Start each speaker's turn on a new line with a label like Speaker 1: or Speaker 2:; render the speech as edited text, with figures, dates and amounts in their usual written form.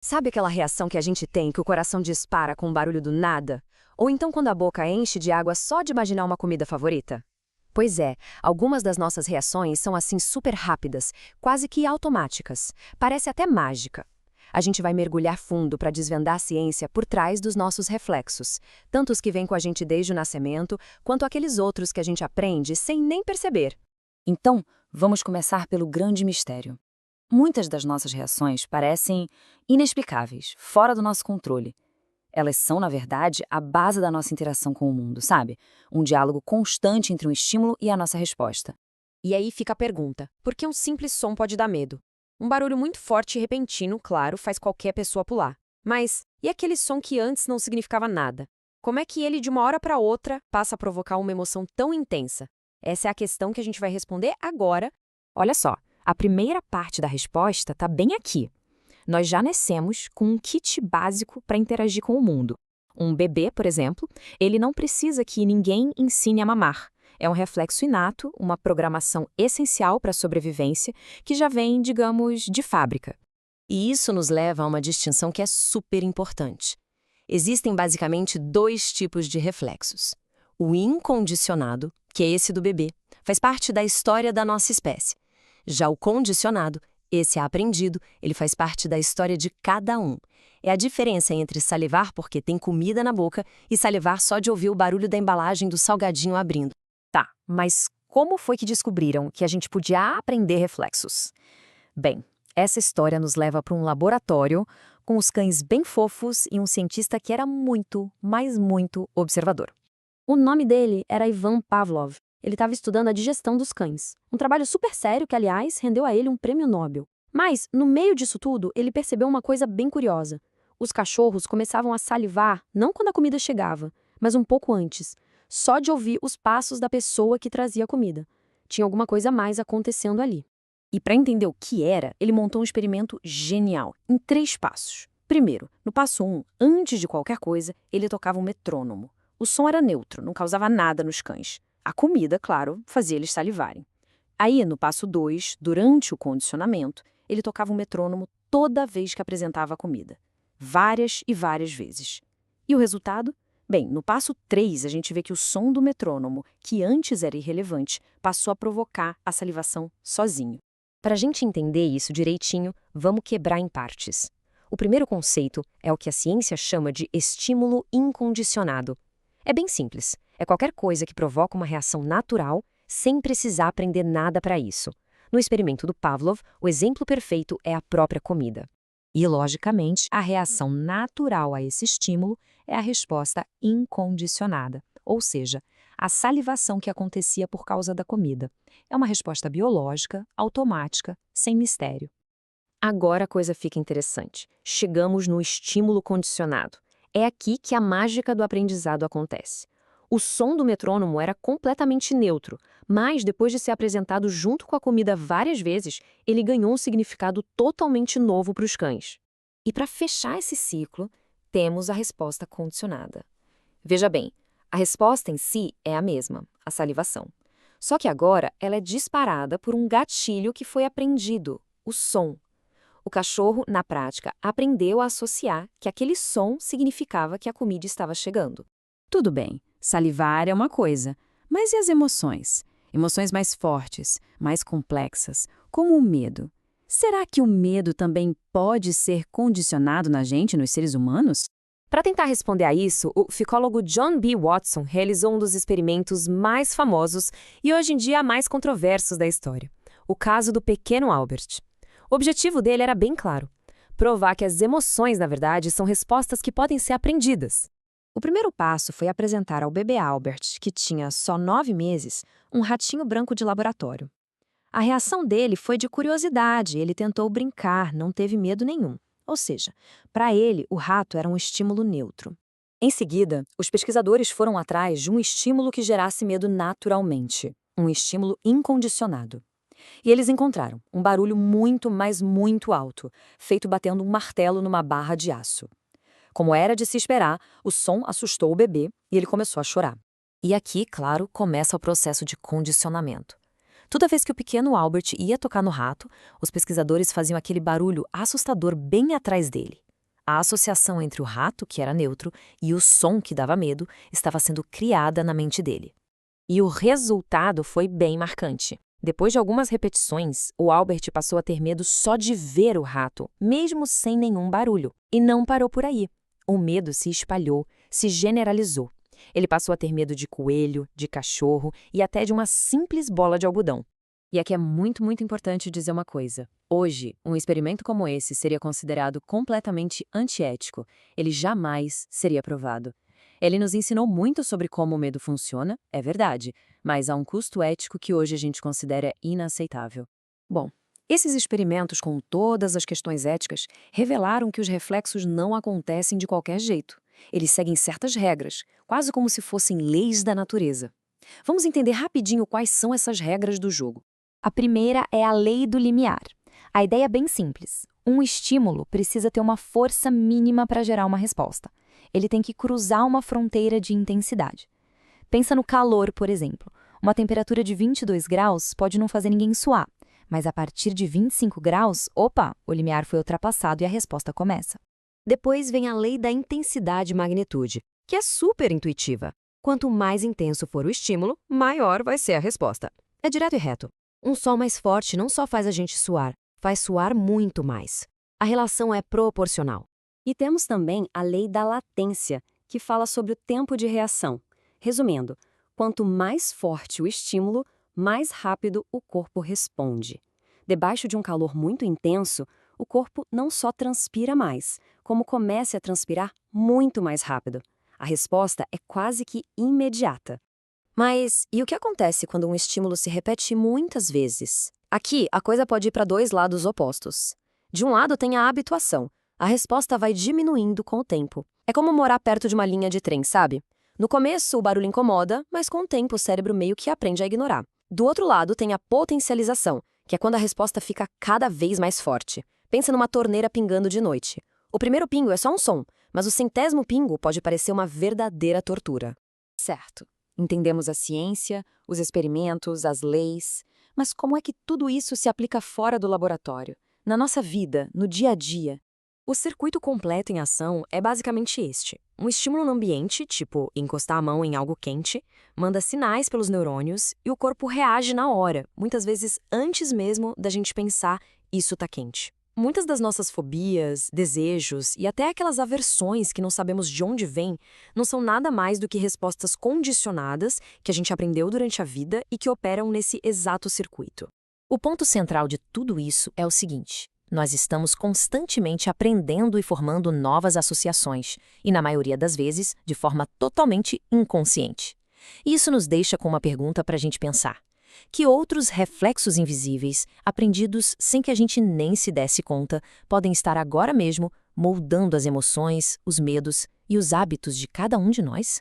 Speaker 1: Sabe aquela reação que a gente tem que o coração dispara com um barulho do nada? Ou então quando a boca enche de água só de imaginar uma comida favorita? Pois é, algumas das nossas reações são assim super rápidas, quase que automáticas. Parece até mágica. A gente vai mergulhar fundo para desvendar a ciência por trás dos nossos reflexos, tanto os que vêm com a gente desde o nascimento, quanto aqueles outros que a gente aprende sem nem perceber.
Speaker 2: Então, vamos começar pelo grande mistério. Muitas das nossas reações parecem inexplicáveis, fora do nosso controle. Elas são, na verdade, a base da nossa interação com o mundo, sabe? Um diálogo constante entre um estímulo e a nossa resposta.
Speaker 3: E aí fica a pergunta: por que um simples som pode dar medo? Um barulho muito forte e repentino, claro, faz qualquer pessoa pular. Mas e aquele som que antes não significava nada? Como é que ele, de uma hora para outra, passa a provocar uma emoção tão intensa? Essa é a questão que a gente vai responder agora.
Speaker 2: Olha só, a primeira parte da resposta está bem aqui. Nós já nascemos com um kit básico para interagir com o mundo. Um bebê, por exemplo, ele não precisa que ninguém ensine a mamar. É um reflexo inato, uma programação essencial para a sobrevivência, que já vem, digamos, de fábrica.
Speaker 3: E isso nos leva a uma distinção que é super importante. Existem basicamente dois tipos de reflexos. O incondicionado, que é esse do bebê, faz parte da história da nossa espécie. Já o condicionado, esse é aprendido, ele faz parte da história de cada um. É a diferença entre salivar porque tem comida na boca e salivar só de ouvir o barulho da embalagem do salgadinho abrindo.
Speaker 2: Tá, mas como foi que descobriram que a gente podia aprender reflexos? Bem, essa história nos leva para um laboratório com os cães bem fofos e um cientista que era muito, mas muito observador.
Speaker 4: O nome dele era Ivan Pavlov. Ele estava estudando a digestão dos cães. Um trabalho super sério que, aliás, rendeu a ele um prêmio Nobel. Mas, no meio disso tudo, ele percebeu uma coisa bem curiosa. Os cachorros começavam a salivar não quando a comida chegava, mas um pouco antes, só de ouvir os passos da pessoa que trazia a comida. Tinha alguma coisa a mais acontecendo ali.
Speaker 2: E para entender o que era, ele montou um experimento genial, em 3 passos. Primeiro, no passo 1, antes de qualquer coisa, ele tocava um metrônomo. O som era neutro, não causava nada nos cães. A comida, claro, fazia eles salivarem. Aí, no passo 2, durante o condicionamento, ele tocava um metrônomo toda vez que apresentava a comida. Várias e várias vezes. E o resultado? Bem, no passo 3, a gente vê que o som do metrônomo, que antes era irrelevante, passou a provocar a salivação sozinho.
Speaker 3: Para a gente entender isso direitinho, vamos quebrar em partes. O primeiro conceito é o que a ciência chama de estímulo incondicionado. É bem simples. É qualquer coisa que provoca uma reação natural sem precisar aprender nada para isso. No experimento do Pavlov, o exemplo perfeito é a própria comida.
Speaker 2: E, logicamente, a reação natural a esse estímulo é a resposta incondicionada, ou seja, a salivação que acontecia por causa da comida. É uma resposta biológica, automática, sem mistério.
Speaker 3: Agora a coisa fica interessante. Chegamos no estímulo condicionado. É aqui que a mágica do aprendizado acontece. O som do metrônomo era completamente neutro, mas depois de ser apresentado junto com a comida várias vezes, ele ganhou um significado totalmente novo para os cães. E para fechar esse ciclo, temos a resposta condicionada. Veja bem, a resposta em si é a mesma, a salivação. Só que agora ela é disparada por um gatilho que foi aprendido, o som. O cachorro, na prática, aprendeu a associar que aquele som significava que a comida estava chegando.
Speaker 2: Tudo bem, salivar é uma coisa, mas e as emoções? Emoções mais fortes, mais complexas, como o medo. Será que o medo também pode ser condicionado na gente, nos seres humanos?
Speaker 3: Para tentar responder a isso, o ficólogo John B. Watson realizou um dos experimentos mais famosos e hoje em dia mais controversos da história, o caso do pequeno Albert. O objetivo dele era bem claro: provar que as emoções, na verdade, são respostas que podem ser aprendidas.
Speaker 4: O primeiro passo foi apresentar ao bebê Albert, que tinha só 9 meses, um ratinho branco de laboratório. A reação dele foi de curiosidade, ele tentou brincar, não teve medo nenhum. Ou seja, para ele, o rato era um estímulo neutro.
Speaker 2: Em seguida, os pesquisadores foram atrás de um estímulo que gerasse medo naturalmente, um estímulo incondicionado. E eles encontraram um barulho muito, mas muito alto, feito batendo um martelo numa barra de aço. Como era de se esperar, o som assustou o bebê e ele começou a chorar.
Speaker 3: E aqui, claro, começa o processo de condicionamento. Toda vez que o pequeno Albert ia tocar no rato, os pesquisadores faziam aquele barulho assustador bem atrás dele. A associação entre o rato, que era neutro, e o som, que dava medo, estava sendo criada na mente dele. E o resultado foi bem marcante. Depois de algumas repetições, o Albert passou a ter medo só de ver o rato, mesmo sem nenhum barulho. E não parou por aí. O medo se espalhou, se generalizou. Ele passou a ter medo de coelho, de cachorro e até de uma simples bola de algodão.
Speaker 2: E aqui é muito, muito importante dizer uma coisa. Hoje, um experimento como esse seria considerado completamente antiético. Ele jamais seria aprovado. Ele nos ensinou muito sobre como o medo funciona, é verdade, mas há um custo ético que hoje a gente considera inaceitável.
Speaker 3: Bom, esses experimentos com todas as questões éticas revelaram que os reflexos não acontecem de qualquer jeito. Eles seguem certas regras, quase como se fossem leis da natureza. Vamos entender rapidinho quais são essas regras do jogo.
Speaker 4: A primeira é a lei do limiar. A ideia é bem simples. Um estímulo precisa ter uma força mínima para gerar uma resposta. Ele tem que cruzar uma fronteira de intensidade. Pensa no calor, por exemplo. Uma temperatura de 22 graus pode não fazer ninguém suar, mas a partir de 25 graus, opa, o limiar foi ultrapassado e a resposta começa.
Speaker 1: Depois vem a lei da intensidade-magnitude, que é super intuitiva. Quanto mais intenso for o estímulo, maior vai ser a resposta. É direto e reto. Um sol mais forte não só faz a gente suar, faz suar muito mais. A relação é proporcional.
Speaker 4: E temos também a lei da latência, que fala sobre o tempo de reação. Resumindo, quanto mais forte o estímulo, mais rápido o corpo responde. Debaixo de um calor muito intenso, o corpo não só transpira mais, como começa a transpirar muito mais rápido. A resposta é quase que imediata.
Speaker 1: Mas e o que acontece quando um estímulo se repete muitas vezes? Aqui, a coisa pode ir para dois lados opostos. De um lado tem a habituação. A resposta vai diminuindo com o tempo. É como morar perto de uma linha de trem, sabe? No começo, o barulho incomoda, mas com o tempo o cérebro meio que aprende a ignorar. Do outro lado tem a potencialização, que é quando a resposta fica cada vez mais forte. Pensa numa torneira pingando de noite. O primeiro pingo é só um som, mas o 100º pingo pode parecer uma verdadeira tortura.
Speaker 2: Certo. Entendemos a ciência, os experimentos, as leis, mas como é que tudo isso se aplica fora do laboratório, na nossa vida, no dia a dia?
Speaker 3: O circuito completo em ação é basicamente este. Um estímulo no ambiente, tipo encostar a mão em algo quente, manda sinais pelos neurônios e o corpo reage na hora, muitas vezes antes mesmo da gente pensar isso tá quente. Muitas das nossas fobias, desejos e até aquelas aversões que não sabemos de onde vêm não são nada mais do que respostas condicionadas que a gente aprendeu durante a vida e que operam nesse exato circuito. O ponto central de tudo isso é o seguinte: nós estamos constantemente aprendendo e formando novas associações, e na maioria das vezes, de forma totalmente inconsciente. Isso nos deixa com uma pergunta para a gente pensar. Que outros reflexos invisíveis, aprendidos sem que a gente nem se desse conta, podem estar agora mesmo moldando as emoções, os medos e os hábitos de cada um de nós?